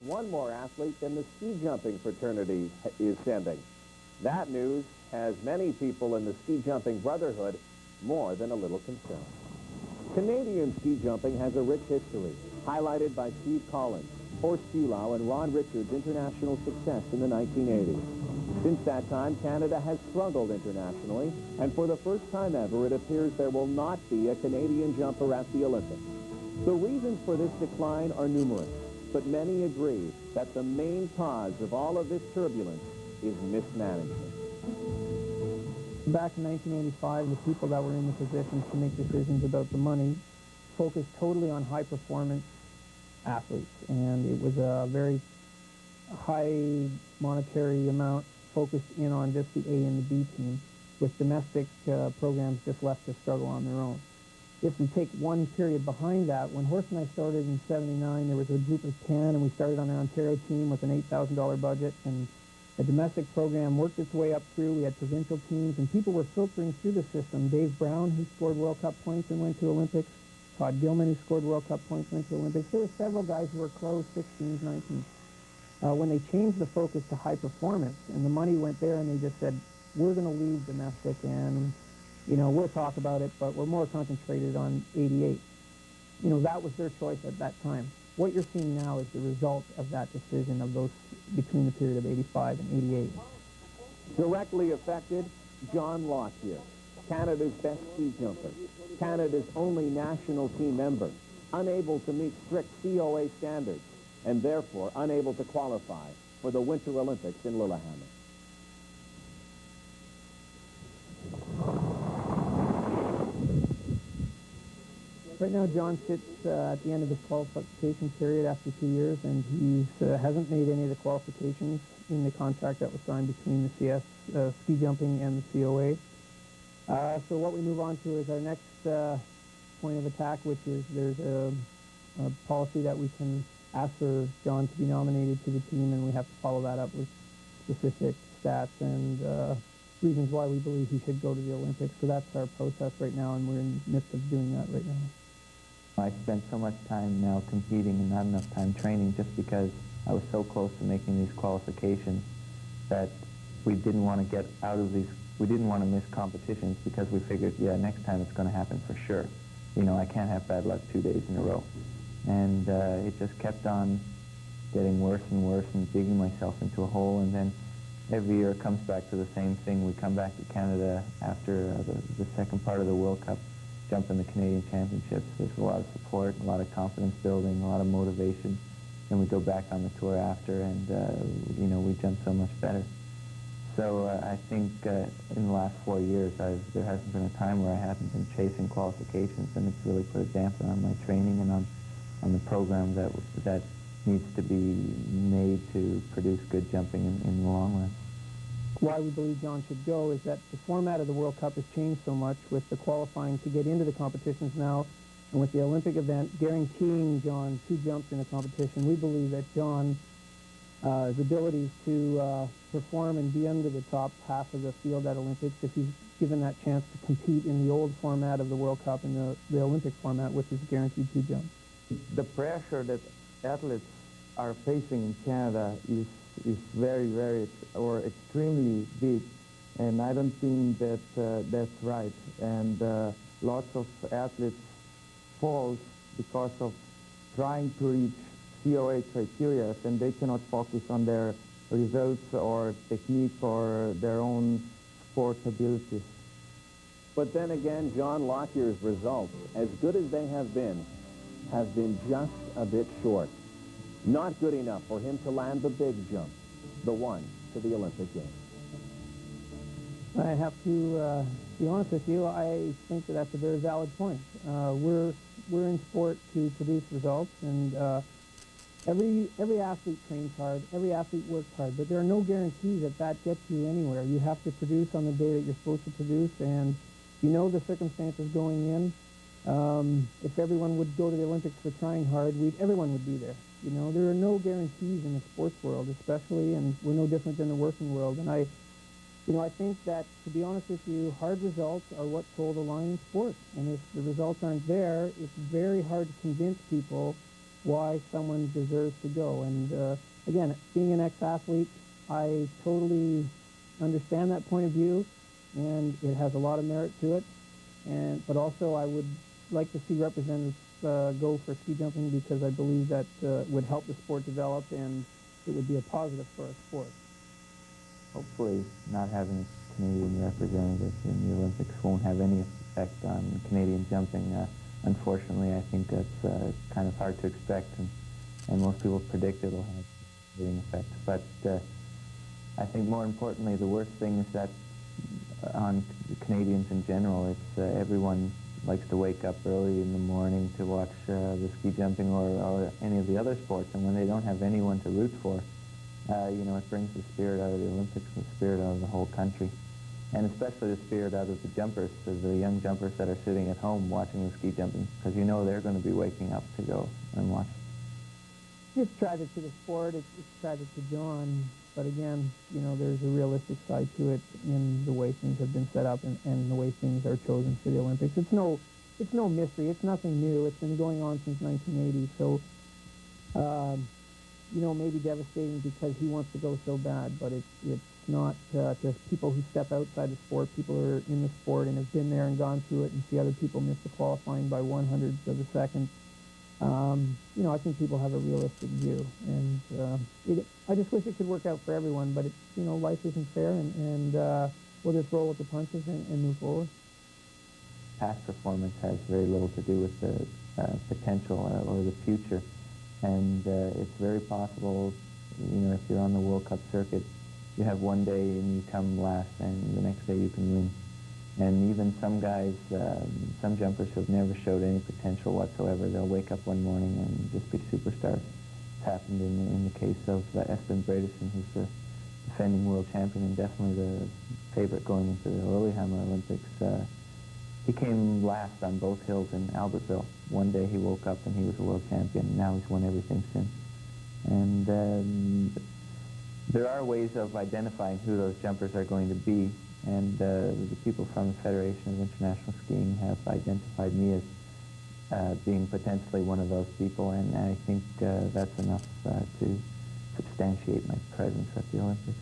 One more athlete than the ski jumping fraternity is sending. That news has many people in the ski jumping brotherhood more than a little concerned. Canadian ski jumping has a rich history, highlighted by Steve Collins, Horst Bulow, and Ron Richards' international success in the 1980s. Since that time, Canada has struggled internationally, and for the first time ever, it appears there will not be a Canadian jumper at the Olympics. The reasons for this decline are numerous, but many agree that the main cause of all of this turbulence is mismanagement. Back in 1985, the people that were in the positions to make decisions about the money focused totally on high-performance athletes, and it was a very high monetary amount focused in on just the A and the B team, with domestic programs just left to struggle on their own. If we take one period behind that, when Horst and I started in '79, there was a group of 10, and we started on our Ontario team with an $8,000 budget, and the domestic program worked its way up through. We had provincial teams, and people were filtering through the system. Dave Brown, who scored World Cup points and went to Olympics. Todd Gilman, who scored World Cup points and went to Olympics. There were several guys who were close, 16s, 19s. When they changed the focus to high performance, and the money went there, and they just said, we're going to leave domestic, and you know, we'll talk about it, but we're more concentrated on 88. You know, that was their choice at that time. What you're seeing now is the result of that decision of those between the period of 85 and 88. Directly affected, John Lockyer, Canada's best ski jumper, Canada's only national team member, unable to meet strict COA standards, and therefore unable to qualify for the Winter Olympics in Lillehammer. Right now, John sits at the end of his qualification period after 2 years, and he hasn't made any of the qualifications in the contract that was signed between the CS ski jumping and the COA. So what we move on to is our next point of attack, which is there's a policy that we can ask for John to be nominated to the team, and we have to follow that up with specific stats and reasons why we believe he should go to the Olympics. So that's our process right now, and we're in the midst of doing that right now. I spent so much time now competing and not enough time training just because I was so close to making these qualifications that we didn't want to get out of these, we didn't want to miss competitions because we figured, yeah, next time it's going to happen for sure. You know, I can't have bad luck 2 days in a row. And it just kept on getting worse and worse and digging myself into a hole, and then every year it comes back to the same thing. We come back to Canada after the second part of the World Cup, jump in the Canadian Championships. There's a lot of support, a lot of confidence building, a lot of motivation. Then we go back on the tour after, and you know, we jump so much better. So I think in the last 4 years, there hasn't been a time where I haven't been chasing qualifications, and it's really put a damper on my training and on the program that needs to be made to produce good jumping in the long run. Why we believe John should go is that the format of the World Cup has changed so much with the qualifying to get into the competitions now, and with the Olympic event guaranteeing John 2 jumps in a competition. We believe that John's abilities to perform and be under the top half of the field at Olympics, if he's given that chance to compete in the old format of the World Cup and the Olympic format, which is guaranteed 2 jumps. The pressure that athletes are facing in Canada is very, very, or extremely big, and I don't think that that's right. And lots of athletes fall because of trying to reach COA criteria, and they cannot focus on their results or technique or their own sport abilities. But then again, John Lockyer's results, as good as they have been just a bit short. Not good enough for him to land the big jump, the one to the Olympic Games. I have to be honest with you, I think that that's a very valid point. We're in sport to produce results, and every athlete trains hard, every athlete works hard, but there are no guarantees that that gets you anywhere. You have to produce on the day that you're supposed to produce, and you know the circumstances going in. If everyone would go to the Olympics for trying hard, everyone would be there. You know, there are no guarantees in the sports world, especially, and we're no different than the working world. And I think that, to be honest with you, hard results are what pull the line in sports. And if the results aren't there, it's very hard to convince people why someone deserves to go. And again, being an ex-athlete, I totally understand that point of view, and it has a lot of merit to it. But also, I would like to see representatives go for ski jumping, because I believe that would help the sport develop, and it would be a positive for our sport. Hopefully not having a Canadian representative in the Olympics won't have any effect on Canadian jumping. Unfortunately, I think that's kind of hard to expect, and most people predict it'll have a leading effect. But I think more importantly, the worst thing is that on the Canadians in general, it's everyone likes to wake up early in the morning to watch the ski jumping or any of the other sports, and when they don't have anyone to root for, you know, it brings the spirit out of the Olympics and the spirit out of the whole country, and especially the spirit out of the jumpers, the young jumpers that are sitting at home watching the ski jumping, because you know they're going to be waking up to go and watch. It's tragic to the sport. It's tragic to John. But again, you know, there's a realistic side to it in the way things have been set up and the way things are chosen for the Olympics. It's no mystery. It's nothing new. It's been going on since 1980. So, you know, maybe devastating because he wants to go so bad, but it's not to people who step outside the sport, people who are in the sport and have been there and gone through it and see other people miss the qualifying by 1/100th of a second. You know, I think people have a realistic view, and I just wish it could work out for everyone, but it's, you know, life isn't fair, and we'll just roll with the punches and move forward. Past performance has very little to do with the potential or the future, and it's very possible, you know, if you're on the World Cup circuit, you have one day and you come last, and the next day you can win. And even some guys, some jumpers who have never showed any potential whatsoever, they'll wake up one morning and just be superstars. It's happened in the case of Espen Bredesen, who's the defending world champion and definitely the favorite going into the Lillehammer Olympics. He came last on both hills in Albertville. One day he woke up and he was a world champion, and now he's won everything since. And there are ways of identifying who those jumpers are going to be. And the people from the Federation of International Skiing have identified me as being potentially one of those people, and I think that's enough to substantiate my presence at the Olympics.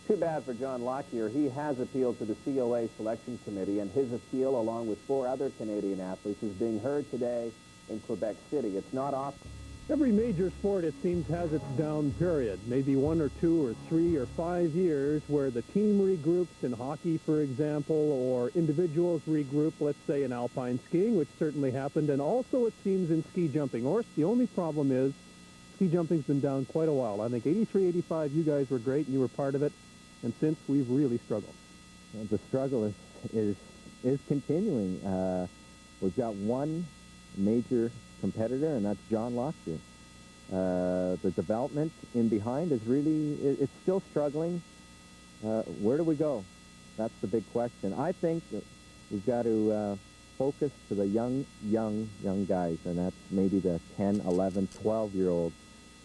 Too bad for John Lockyer. He has appealed to the COA Selection Committee, and his appeal, along with 4 other Canadian athletes, is being heard today in Quebec City. It's not often. Every major sport, it seems, has its down period, maybe 1 or 2 or 3 or 5 years where the team regroups in hockey, for example, or individuals regroup, let's say, in alpine skiing, which certainly happened, and also it seems in ski jumping. Or the only problem is ski jumping's been down quite a while. I think 83, 85, you guys were great and you were part of it, and since we've really struggled. The struggle is continuing. We've got one major competitor, and that's John Lockyer. The development in behind is really, it's still struggling. Where do we go? That's the big question. I think that we've got to focus to the young guys, and that's maybe the 10, 11, 12-year-olds.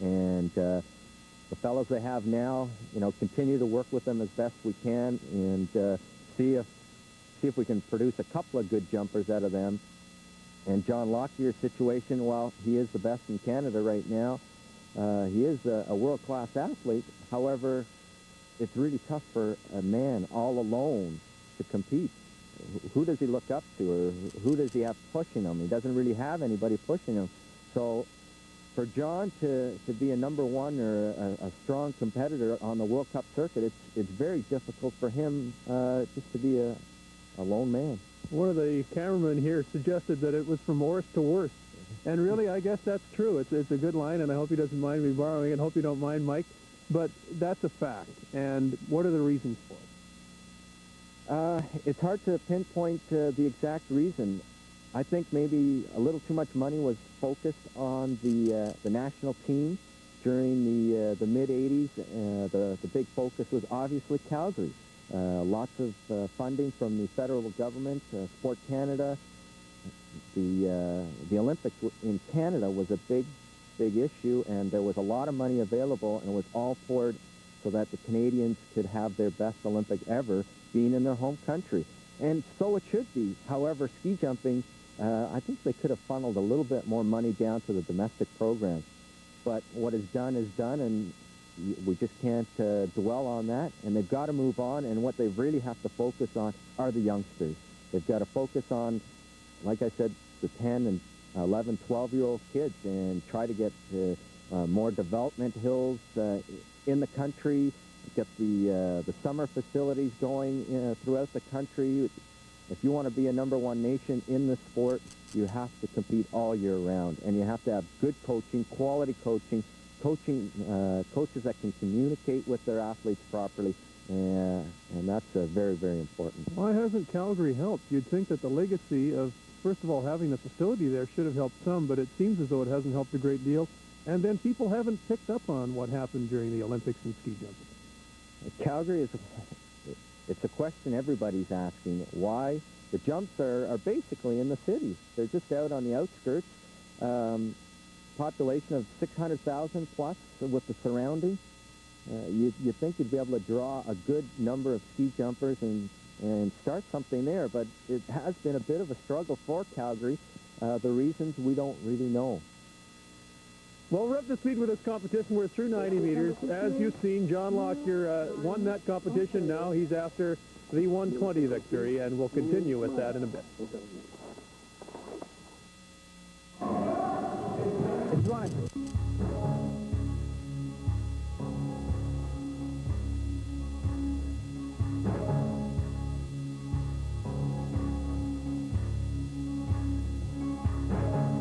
And the fellows they have now, you know, continue to work with them as best we can, and see if we can produce a couple of good jumpers out of them. And John Lockyer's situation, while he is the best in Canada right now, he is a world-class athlete. However, it's really tough for a man all alone to compete. Who does he look up to, or who does he have pushing him? He doesn't really have anybody pushing him. So for John to be a #1 or a strong competitor on the World Cup circuit, it's very difficult for him just to be a lone man. One of the cameramen here suggested that it was from worst to worst. And really, I guess that's true. It's a good line, and I hope he doesn't mind me borrowing it. Hope you don't mind, Mike. But that's a fact. And what are the reasons for it? It's hard to pinpoint the exact reason. I think maybe a little too much money was focused on the national team during the mid-'80s. The big focus was obviously Calgary. Lots of funding from the federal government, Sport Canada. The Olympics in Canada was a big issue, and there was a lot of money available, and it was all poured so that the Canadians could have their best Olympic ever, being in their home country. And so it should be. However, ski jumping I think they could have funneled a little bit more money down to the domestic programs. But what is done, and we just can't dwell on that, and they've got to move on, and what they really have to focus on are the youngsters. They've got to focus on, like I said, the 10 and 11, 12-year-old kids, and try to get more development hills in the country, get the summer facilities going throughout the country. If you want to be a #1 nation in the sport, you have to compete all year round, and you have to have good coaching, quality coaching, coaches that can communicate with their athletes properly, and that's very, very important. Why hasn't Calgary helped? You'd think that the legacy of, first of all, having the facility there should have helped some, but it seems as though it hasn't helped a great deal. And then people haven't picked up on what happened during the Olympics in ski jumping. Calgary it's a question everybody's asking. Why? The jumps are basically in the city. They're just out on the outskirts. Population of 600,000 plus with the surrounding. You'd think you'd be able to draw a good number of ski jumpers and start something there, but it has been a bit of a struggle for Calgary. The reasons we don't really know. Well, we're up to speed with this competition. We're through 90 meters. As you've seen, John Lockyer won that competition. Now he's after the 120 victory, and we'll continue with that in a bit. It's running.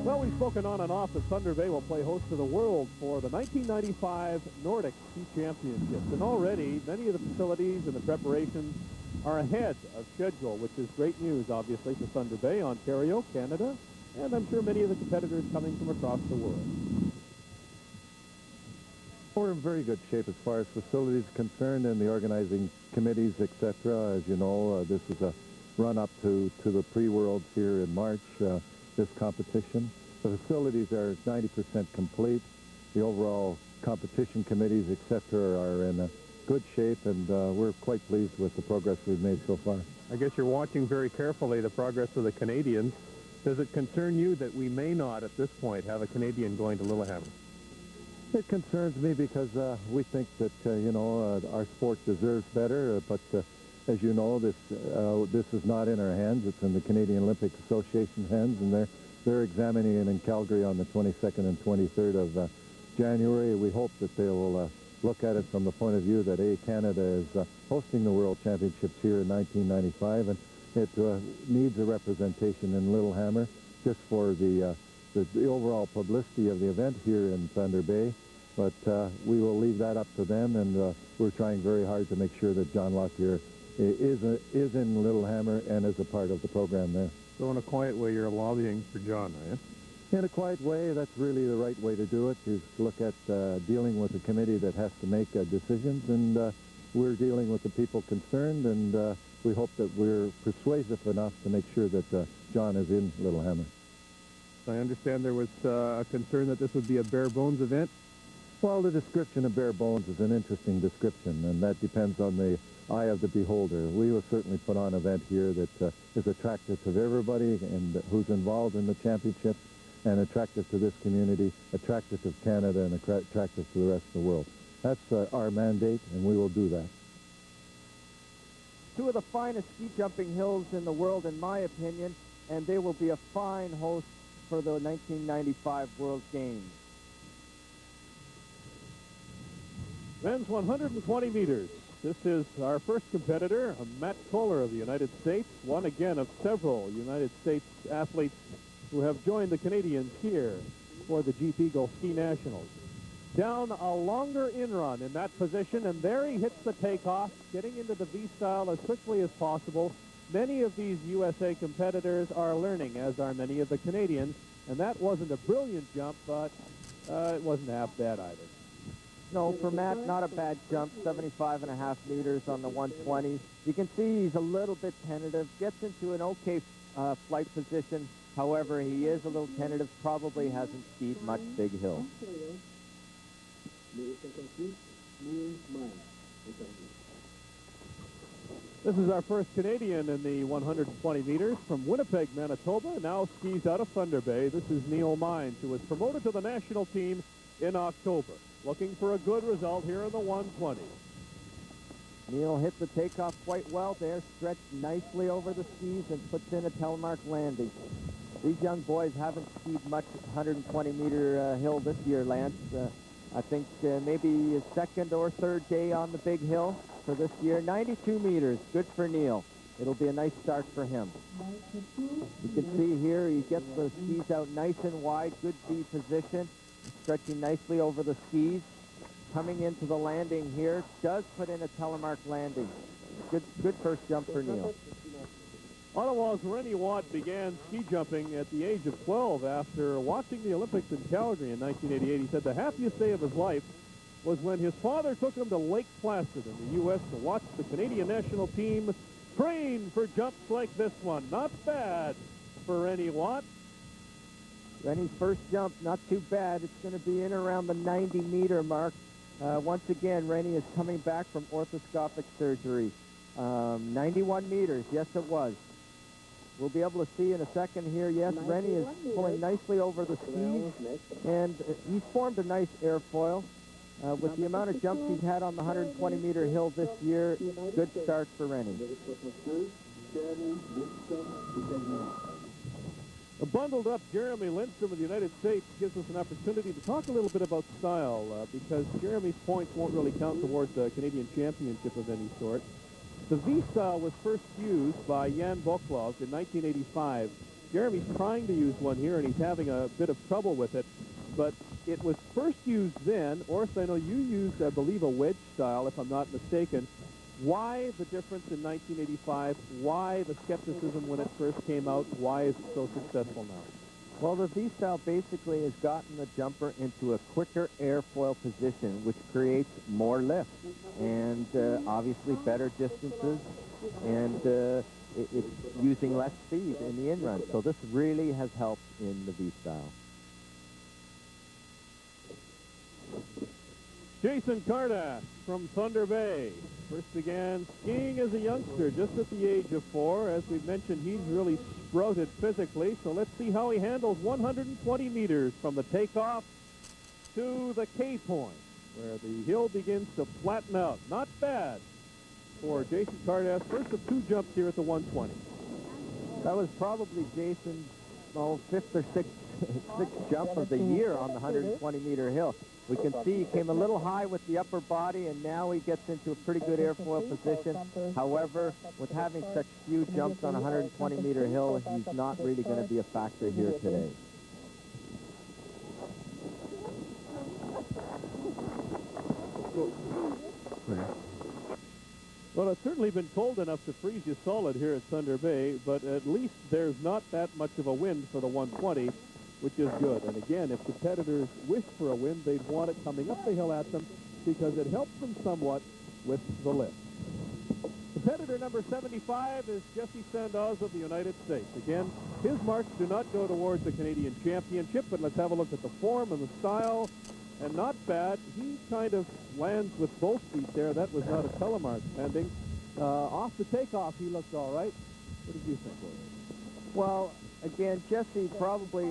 Well, we've spoken on and off that Thunder Bay will play host to the world for the 1995 Nordic Ski Championships. And already, many of the facilities and the preparations are ahead of schedule, which is great news, obviously, for Thunder Bay, Ontario, Canada, and I'm sure many of the competitors coming from across the world. We're in very good shape as far as facilities are concerned and the organizing committees, etc. As you know, this is a run-up to the pre-worlds here in March, this competition. The facilities are 90% complete. The overall competition committees, etc., are in good shape, and we're quite pleased with the progress we've made so far. I guess you're watching very carefully the progress of the Canadians. Does it concern you that we may not, at this point, have a Canadian going to Lillehammer? It concerns me because we think that, our sport deserves better, but as you know, this is not in our hands. It's in the Canadian Olympic Association's hands, and they're examining it in Calgary on the 22nd and 23rd of January. We hope that they'll look at it from the point of view that Canada is hosting the World Championships here in 1995, and it needs a representation in Lillehammer just for the overall publicity of the event here in Thunder Bay. But we will leave that up to them, and we're trying very hard to make sure that John Lockyer is in Lillehammer and is a part of the program there. So in a quiet way, you're lobbying for John, are you? In a quiet way, that's really the right way to do it, is look at dealing with a committee that has to make decisions, and we're dealing with the people concerned, and we hope that we're persuasive enough to make sure that John is in Lillehammer. I understand there was a concern that this would be a bare-bones event. Well, the description of bare bones is an interesting description, and that depends on the eye of the beholder. We will certainly put on an event here that is attractive to everybody and who's involved in the championship, and attractive to this community, attractive to Canada, and attractive to the rest of the world. That's our mandate, and we will do that. Two of the finest ski jumping hills in the world, in my opinion, and they will be a fine host for the 1995 World Games. Men's 120 meters. This is our first competitor, Matt Kohler of the United States, one again of several United States athletes who have joined the Canadians here for the Jeep Eagle Ski Nationals. Down a longer in-run in that position, and there he hits the takeoff, getting into the V-style as quickly as possible. Many of these USA competitors are learning, as are many of the Canadians, and that wasn't a brilliant jump, but it wasn't half bad either. No, for Matt, not a bad jump, 75.5 meters on the 120. You can see he's a little bit tentative, gets into an okay flight position. However, he is a little tentative, probably hasn't skied much big hill. This is our first Canadian in the 120 meters from Winnipeg, Manitoba. Now skis out of Thunder Bay. This is Neil Mines, who was promoted to the national team in October. Looking for a good result here in the 120. Neil hit the takeoff quite well there, stretched nicely over the skis and puts in a telemark landing. These young boys haven't skied much 120-meter hill this year, Lance. I think maybe his second or third day on the big hill for this year. 92 meters, good for Neil. It'll be a nice start for him. You can see here he gets the skis out nice and wide, good V position, stretching nicely over the skis. Coming into the landing here, does put in a telemark landing. Good first jump for Neil. Ottawa's Rennie Watt began ski jumping at the age of 12 after watching the Olympics in Calgary in 1988. He said the happiest day of his life was when his father took him to Lake Placid in the U.S. to watch the Canadian national team train for jumps like this one. Not bad for Rennie Watt. Rennie's first jump, not too bad. It's going to be in around the 90-meter mark. Once again, Rennie is coming back from orthoscopic surgery. 91 meters, yes it was. We'll be able to see in a second here, yes, Rennie is pulling nicely over the skis, and he's formed a nice airfoil. With the amount of jumps he's had on the 120-meter hill this year, good start for Rennie. A bundled up Jeremy Lindstrom of the United States gives us an opportunity to talk a little bit about style, because Jeremy's points won't really count towards a Canadian championship of any sort. The V-style was first used by Jan Boklov in 1985. Jeremy's trying to use one here, and he's having a bit of trouble with it. But it was first used then. Orst, I know you used, I believe, a wedge style, if I'm not mistaken. Why the difference in 1985? Why the skepticism when it first came out? Why is it so successful now? Well, the V-style basically has gotten the jumper into a quicker airfoil position, which creates more lift and obviously better distances, and it's using less speed in the in-run. So this really has helped in the V-style. Jason Cardass from Thunder Bay. First began skiing as a youngster, just at the age of 4. As we've mentioned, he's really sprouted physically, so let's see how he handles 120 meters from the takeoff to the K-point, where the hill begins to flatten out. Not bad for Jason Cardass, first of 2 jumps here at the 120. That was probably Jason's fifth or sixth jump of the year on the 120-meter hill. We can see he came a little high with the upper body, and now he gets into a pretty good airfoil position. However, with having such few jumps on a 120-meter hill, he's not really going to be a factor here today. Well, it's certainly been cold enough to freeze you solid here at Thunder Bay, but at least there's not that much of a wind for the 120, which is good. And again, if competitors wish for a wind, they'd want it coming up the hill at them because it helps them somewhat with the lift. Competitor number 75 is Jesse Sandoz of the United States. Again, his marks do not go towards the Canadian championship, but let's have a look at the form and the style. And not bad. He kind of lands with both feet there. That was not a telemark landing. Off the takeoff, he looked all right. What did you think, William? Well, again, Jesse probably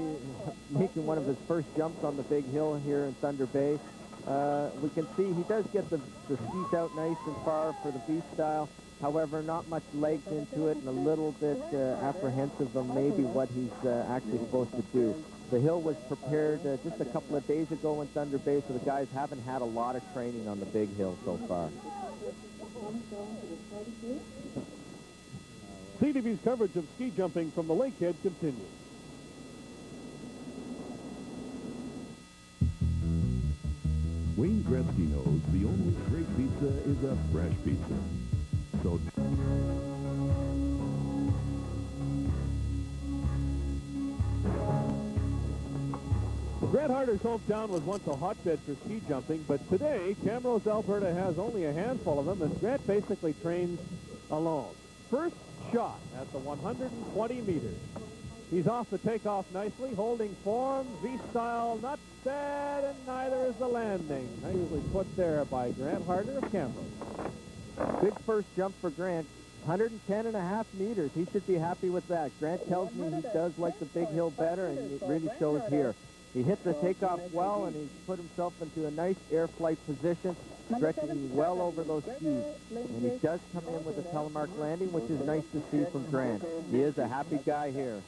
making one of his first jumps on the big hill here in Thunder Bay. We can see he does get the skis out nice and far for the V-style. However, not much legs into it and a little bit apprehensive of maybe what he's actually supposed to do. The hill was prepared just a couple of days ago in Thunder Bay, so the guys haven't had a lot of training on the big hill so far. CTV's coverage of ski jumping from the Lakehead continues. Wayne Gretzky knows the only great pizza is a fresh pizza. So Grant Harder's hometown was once a hotbed for ski jumping, but today, Camrose, Alberta has only a handful of them, and Grant basically trains alone. First shot at the 120 meters. He's off the takeoff nicely, holding form, V-style, not bad, and neither is the landing. Nicely put there by Grant Harder of Camrose. Big first jump for Grant. 110.5 meters. He should be happy with that. Grant tells me he does like the big hill better, and it really shows here. He hit the takeoff well, and he's put himself into a nice air flight position, stretching well over those skis. And he does come in with a telemark landing, which is nice to see from Grant. He is a happy guy here.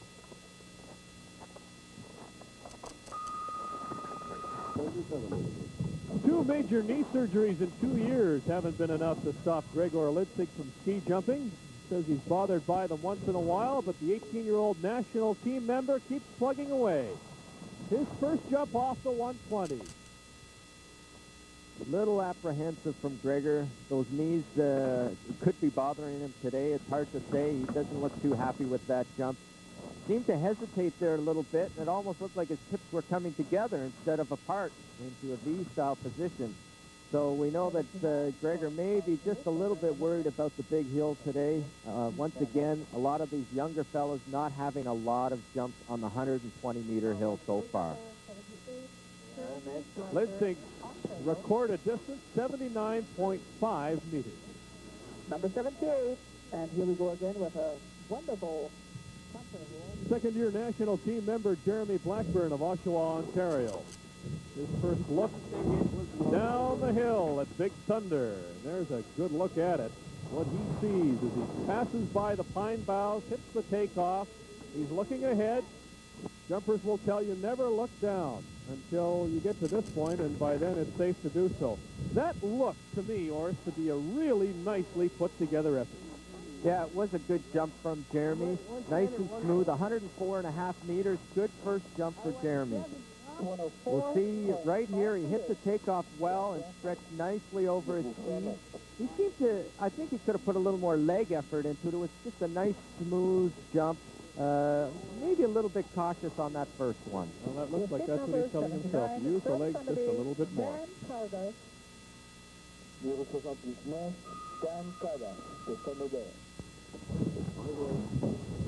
Two major knee surgeries in 2 years haven't been enough to stop Gregor Litzig from ski jumping. Says he's bothered by them once in a while, but the 18-year-old national team member keeps plugging away. His first jump off the 120. A little apprehensive from Gregor. Those knees could be bothering him today. It's hard to say. He doesn't look too happy with that jump. Seemed to hesitate there a little bit, and it almost looked like his hips were coming together instead of apart into a V-style position. So we know that Gregor may be just a little bit worried about the big hill today. Once again, a lot of these younger fellows not having a lot of jumps on the 120-meter hill so far. Litzig's recorded distance, 79.5 meters. Number 78, and here we go again with a wonderful Second-year national team member Jeremy Blackburn of Oshawa, Ontario. His first look down the hill at Big Thunder. And there's a good look at it. What he sees as he passes by the pine boughs, hits the takeoff. He's looking ahead. Jumpers will tell you never look down until you get to this point, and by then it's safe to do so. That looked to me, Oris, to be a really nicely put together effort. Yeah, it was a good jump from Jeremy. Nice and smooth, 104.5 meters. Good first jump for Jeremy. We'll see right here, he hit the takeoff well and stretched nicely over his skis. He seemed to, I think he could have put a little more leg effort into it. It was just a nice, smooth jump. Maybe a little bit cautious on that first one. Well, that looks like that's what he's telling himself. Use the legs just a little bit more.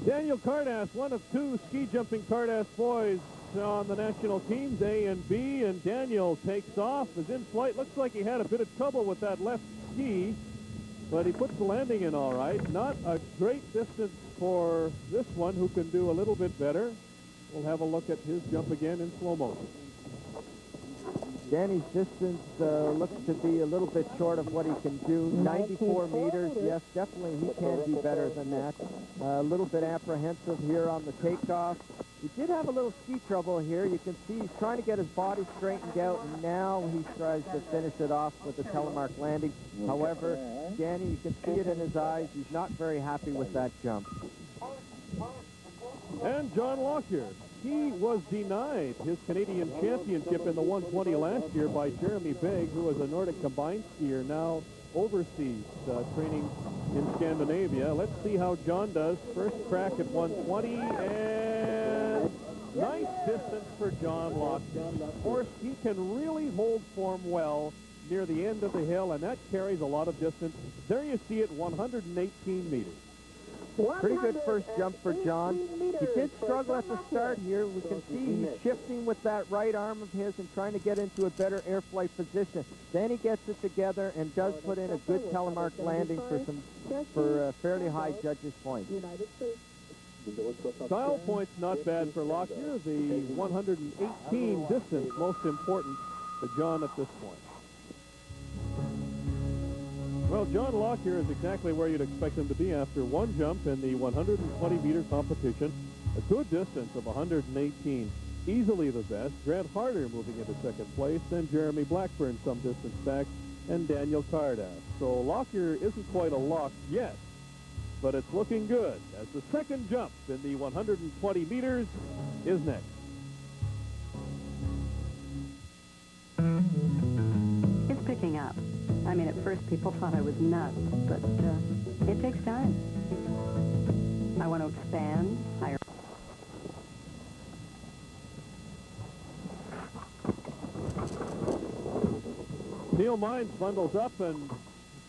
Daniel Cardass, one of two ski jumping Cardass boys on the national teams, A and B, and Daniel takes off, is in flight. Looks like he had a bit of trouble with that left ski, but he puts the landing in all right. Not a great distance for this one, who can do a little bit better. We'll have a look at his jump again in slow motion. Danny's distance looks to be a little bit short of what he can do. 94 meters, yes, definitely he can do better than that. A little bit apprehensive here on the takeoff. He did have a little ski trouble here. You can see he's trying to get his body straightened out, and now he tries to finish it off with a telemark landing. However, Danny, you can see it in his eyes. He's not very happy with that jump. And John Lockyer. He was denied his Canadian championship in the 120 last year by Jeremy Begg, who was a Nordic combined skier, now overseas training in Scandinavia. Let's see how John does. First crack at 120, and nice distance for John Lockyer. Of course, he can really hold form well near the end of the hill, and that carries a lot of distance. There you see it, 118 meters. Pretty good first jump for John. He did struggle at the start here. We can see he's shifting with that right arm of his and trying to get into a better air flight position. Then he gets it together and does put in a good telemark landing for fairly high judges' points. Style points not bad for Lockyer. The 118 distance most important to John at this point. Well, John Lockyer is exactly where you'd expect him to be after one jump in the 120-meter competition. A good distance of 118. Easily the best. Grant Harder moving into second place, then Jeremy Blackburn some distance back, and Daniel Cardass. So Lockyer isn't quite a lock yet, but it's looking good as the second jump in the 120 meters is next. It's picking up. I mean, at first people thought I was nuts, but it takes time. I want to expand, hire. Neil Mines bundles up and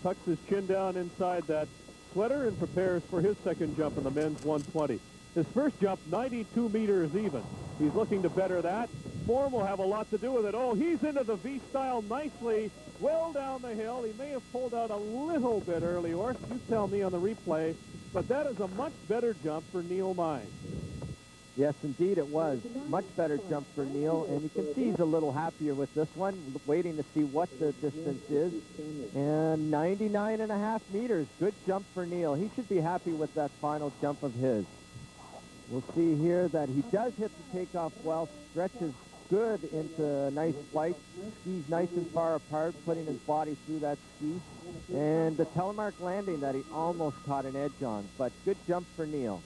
tucks his chin down inside that sweater and prepares for his second jump in the men's 120. His first jump, 92 meters even. He's looking to better that. form will have a lot to do with it. Oh, he's into the V-style nicely, well down the hill. He may have pulled out a little bit early, Horst. You tell me on the replay, but that is a much better jump for Neil Mines. Yes, indeed it was. Much better jump for Neil, and you can see he's a little happier with this one, waiting to see what the distance is. And 99.5 meters. Good jump for Neil. He should be happy with that final jump of his. We'll see here that he does hit the takeoff well, stretches good into a nice flight, skis nice and far apart, putting his body through that ski. And the telemark landing that he almost caught an edge on, but good jump for Neil.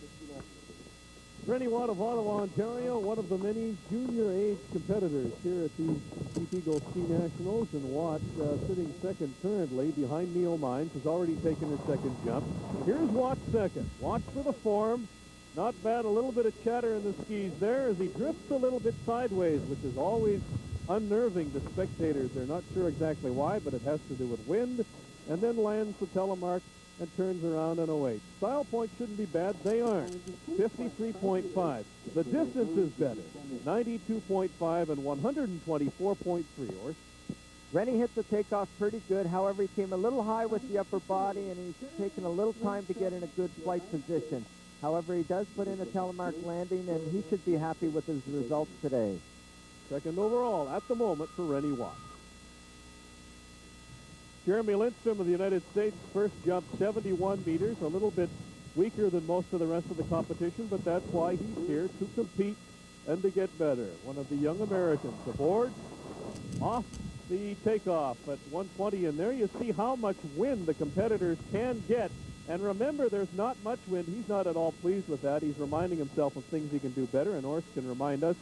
Rennie Watt of Ottawa, Ontario, one of the many junior-age competitors here at the Steep Eagle Ski Nationals, and Watt sitting second currently behind Neil Mines, has already taken his second jump. Here's Watt second. Watch for the form. Not bad, a little bit of chatter in the skis there as he drifts a little bit sideways, which is always unnerving to spectators. They're not sure exactly why, but it has to do with wind, and then lands the telemark and turns around and away. Style points shouldn't be bad. They aren't. 53.5. The distance is better. 92.5 and 124.3. Or Rennie hit the takeoff pretty good. However, he came a little high with the upper body, and he's taken a little time to get in a good flight position. However, he does put in a telemark landing, and he should be happy with his results today. second overall at the moment for Rennie Watt. Jeremy Lindstrom of the United States first jumped 71 meters, a little bit weaker than most of the rest of the competition, but that's why he's here, to compete and to get better. One of the young Americans aboard, off the takeoff at 120, and there you see how much wind the competitors can get. And remember, there's not much wind. He's not at all pleased with that. He's reminding himself of things he can do better, and Horst can remind us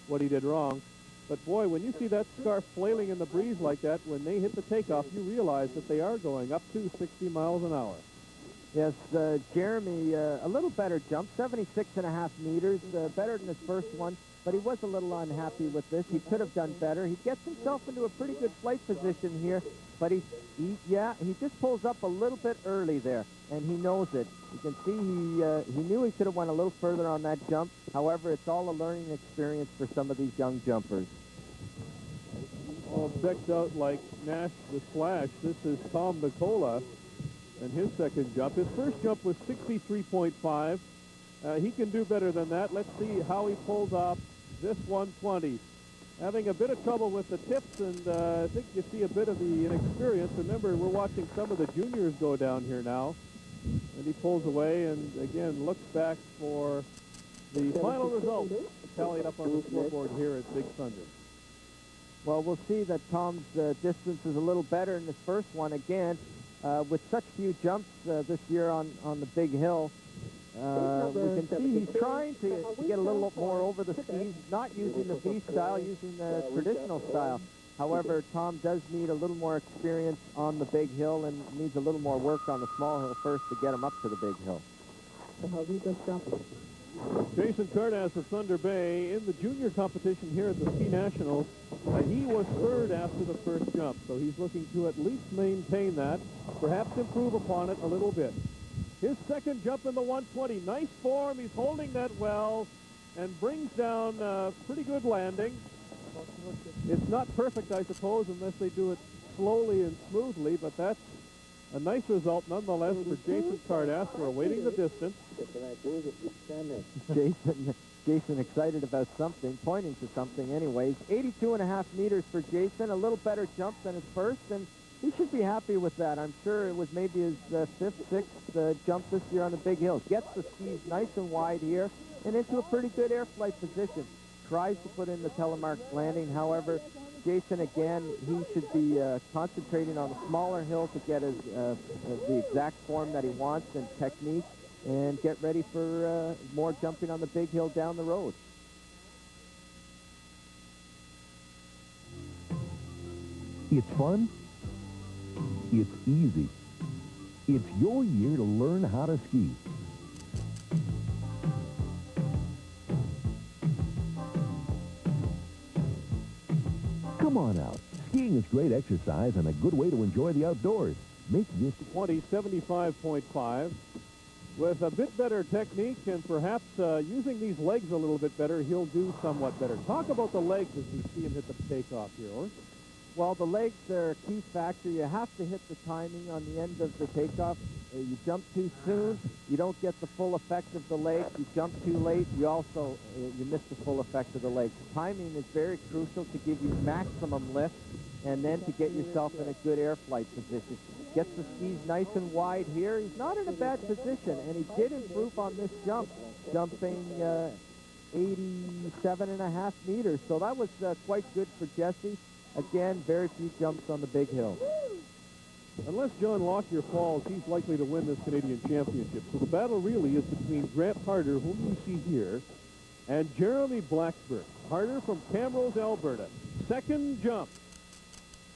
what he did wrong. But boy, when you see that scarf flailing in the breeze like that, when they hit the takeoff, you realize that they are going up to 60 miles an hour. Yes, Jeremy, a little better jump, 76.5 meters, better than his first one, but he was a little unhappy with this. He could have done better. He gets himself into a pretty good flight position here, but he just pulls up a little bit early there, and he knows it. You can see he knew he could have went a little further on that jump. However, it's all a learning experience for some of these young jumpers. All decked out like Nash the Flash. This is Tom Nicola and his second jump. His first jump was 63.5. He can do better than that. Let's see how he pulls off this 120. Having a bit of trouble with the tips, and I think you see a bit of the inexperience. Remember, we're watching some of the juniors go down here now. And he pulls away and, again, looks back for the final result tallied up on the scoreboard here at Big Thunder. Well, we'll see that Tom's distance is a little better in his first one. Again, with such few jumps this year on the big hill, we can see he's trying to get a little more over the skis, not using the V style, using the traditional style. However, Tom does need a little more experience on the big hill and needs a little more work on the small hill first to get him up to the big hill. Jason Cardass of Thunder Bay in the junior competition here at the Ski Nationals. He was third after the first jump, so he's looking to at least maintain that, perhaps improve upon it a little bit. His second jump in the 120, nice form. He's holding that well and brings down a pretty good landing. It's not perfect, I suppose, unless they do it slowly and smoothly, but that's a nice result nonetheless for Jason Cardass. We're awaiting the distance. Jason excited about something, pointing to something anyways. 82.5 meters for Jason, a little better jump than his first, and he should be happy with that. I'm sure it was maybe his fifth, sixth jump this year on the big hill. Gets the skis nice and wide here and into a pretty good air flight position. Tries to put in the telemark landing. However, Jason, again, he should be concentrating on a smaller hill to get his the exact form that he wants and technique, and get ready for more jumping on the big hill down the road. It's fun. It's easy. It's your year to learn how to ski. Come on out. Skiing is great exercise and a good way to enjoy the outdoors. Make this 75.5. with a bit better technique and perhaps using these legs a little bit better, he'll do somewhat better. Talk about the legs as we see him hit the takeoff here, Orr. Well, the legs are a key factor. You have to hit the timing on the end of the takeoff. You jump too soon, you don't get the full effect of the legs. You jump too late, you also you miss the full effect of the legs. Timing is very crucial to give you maximum lift and then to get yourself in a good air flight position. Gets the skis nice and wide here. He's not in a bad position, and he did improve on this jump, jumping 87.5 meters. So that was quite good for Jesse. Again, very few jumps on the big hill. Unless John Lockyer falls, he's likely to win this Canadian Championship. So the battle really is between Grant Harder, whom you see here, and Jeremy Blackburn. Harder from Camrose, Alberta. Second jump.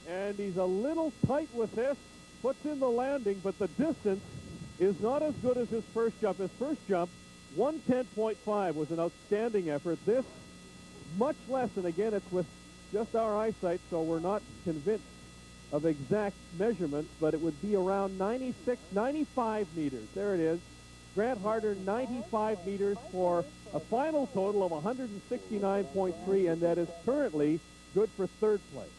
And he's a little tight with this. Puts in the landing, but the distance is not as good as his first jump. His first jump, 110.5, was an outstanding effort. This, much less, and again, it's with just our eyesight, so we're not convinced of exact measurements, but it would be around 96, 95 meters. There it is. Grant Harder, 95 meters for a final total of 169.3, and that is currently good for third place.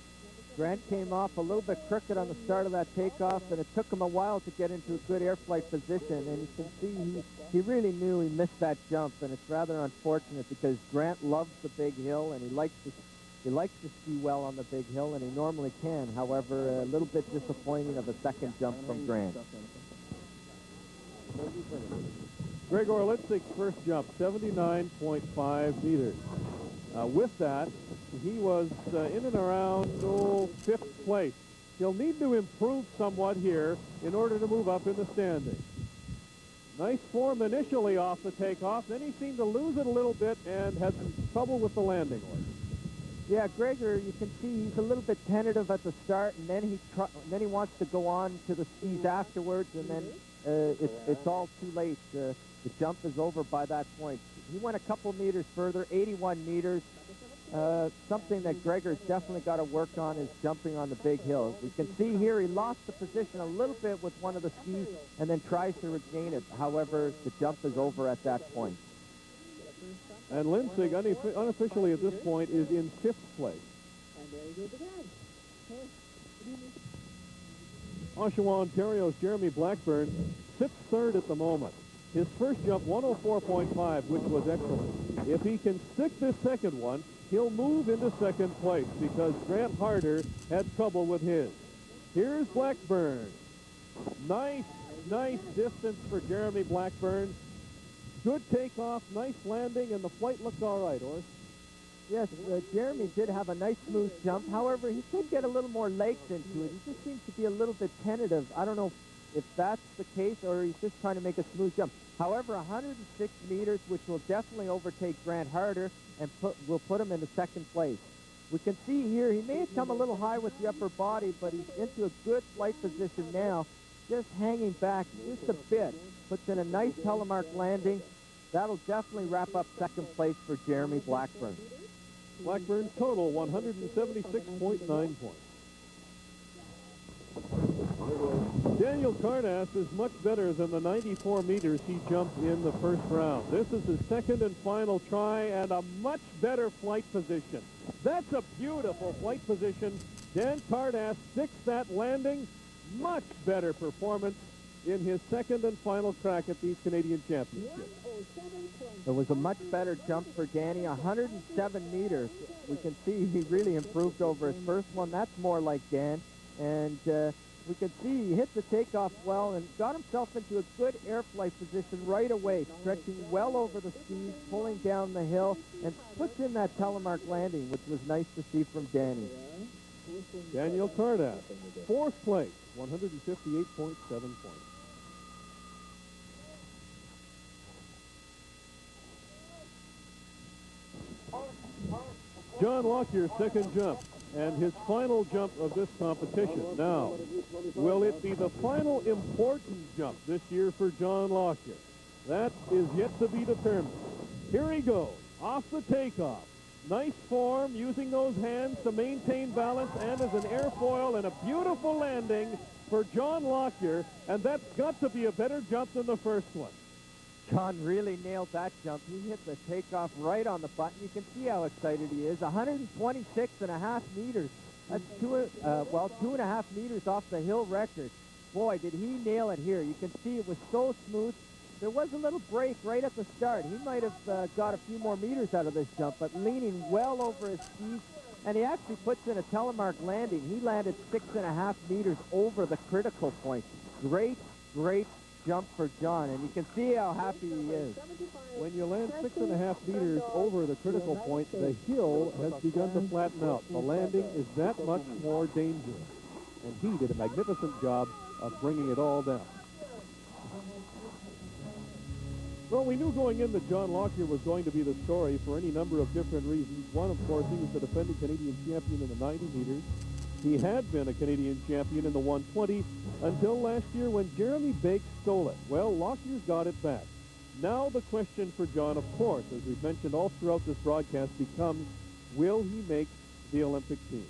Grant came off a little bit crooked on the start of that takeoff, and it took him a while to get into a good air flight position. And you can see he really knew he missed that jump, and it's rather unfortunate because Grant loves the big hill, and he likes to ski well on the big hill, and he normally can. However, a little bit disappointing of a second jump from Grant. Gregor Litzig's first jump, 79.5 meters. With that, he was in and around fifth place. He'll need to improve somewhat here in order to move up in the standings. Nice form initially off the takeoff, then he seemed to lose it a little bit and had some trouble with the landing. Yeah, Gregor, you can see he's a little bit tentative at the start, and then he wants to go on to the skis afterwards, and then it's all too late. The jump is over by that point. He went a couple meters further, 81 meters. Something that Gregor's definitely got to work on is jumping on the big hill. We can see here he lost the position a little bit with one of the skis and then tries to regain it. However, the jump is over at that point. And Litzig, unofficially at this point, is in fifth place. Oshawa, Ontario's Jeremy Blackburn sits third at the moment. His first jump, 104.5, which was excellent. If he can stick this second one, he'll move into second place because Grant Harder had trouble with his. Here's Blackburn. Nice distance for Jeremy Blackburn. Good takeoff, nice landing, and the flight looked all right, Orr. Yes, Jeremy did have a nice smooth jump. However, he could get a little more legs into it. He just seems to be a little bit tentative. I don't know if that's the case or he's just trying to make a smooth jump. However, 106 meters, which will definitely overtake Grant Harder and will put him into second place. We can see here he may have come a little high with the upper body, but he's into a good flight position now, just hanging back just a bit. Puts in a nice telemark landing. That'll definitely wrap up second place for Jeremy Blackburn. Blackburn total 176.9 points. Daniel Karnas is much better than the 94 meters he jumped in the first round. This is his second and final try and a much better flight position. That's a beautiful flight position. Dan Karnas sticks that landing. Much better performance in his second and final crack at these Canadian Championships. It was a much better jump for Danny, 107 meters. We can see he really improved over his first one. That's more like Dan. And we can see he hit the takeoff well and got himself into a good air flight position right away, stretching well over the skis, pulling down the hill, and puts in that telemark landing, which was nice to see from Danny. Daniel Karnas, fourth place, 158.7 points. John Lockyer, second jump, and his final jump of this competition. Now, will it be the final important jump this year for John Lockyer? That is yet to be determined. Here he goes, off the takeoff. Nice form, using those hands to maintain balance and as an airfoil, and a beautiful landing for John Lockyer, and that's got to be a better jump than the first one. John really nailed that jump. He hit the takeoff right on the button. You can see how excited he is. 126.5 meters. That's 2.5 meters off the hill record. Boy, did he nail it here. You can see it was so smooth. There was a little break right at the start. He might have got a few more meters out of this jump, but leaning well over his skis. And he actually puts in a telemark landing. He landed 6.5 meters over the critical point. Great, great jump for John, and you can see how happy he is. When you land 6.5 meters over the critical point, the hill has begun to flatten out. The landing is that much more dangerous. And he did a magnificent job of bringing it all down. Well, we knew going in that John Lockyer was going to be the story for any number of different reasons. One, of course, he was the defending Canadian champion in the 90 meters. He had been a Canadian champion in the 120 until last year when Jeremy Bake stole it. Well, Lockyer's got it back. Now the question for John, of course, as we've mentioned all throughout this broadcast, becomes, will he make the Olympic team?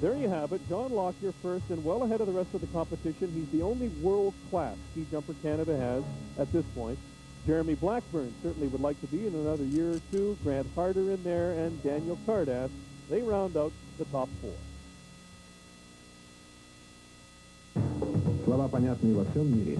There you have it. John Lockyer first and well ahead of the rest of the competition. He's the only world-class ski jumper Canada has at this point. Jeremy Blackburn certainly would like to be in another year or two. Grant Harder in there and Daniel Cardass. They round out the top four. Слова понятные во всем мире.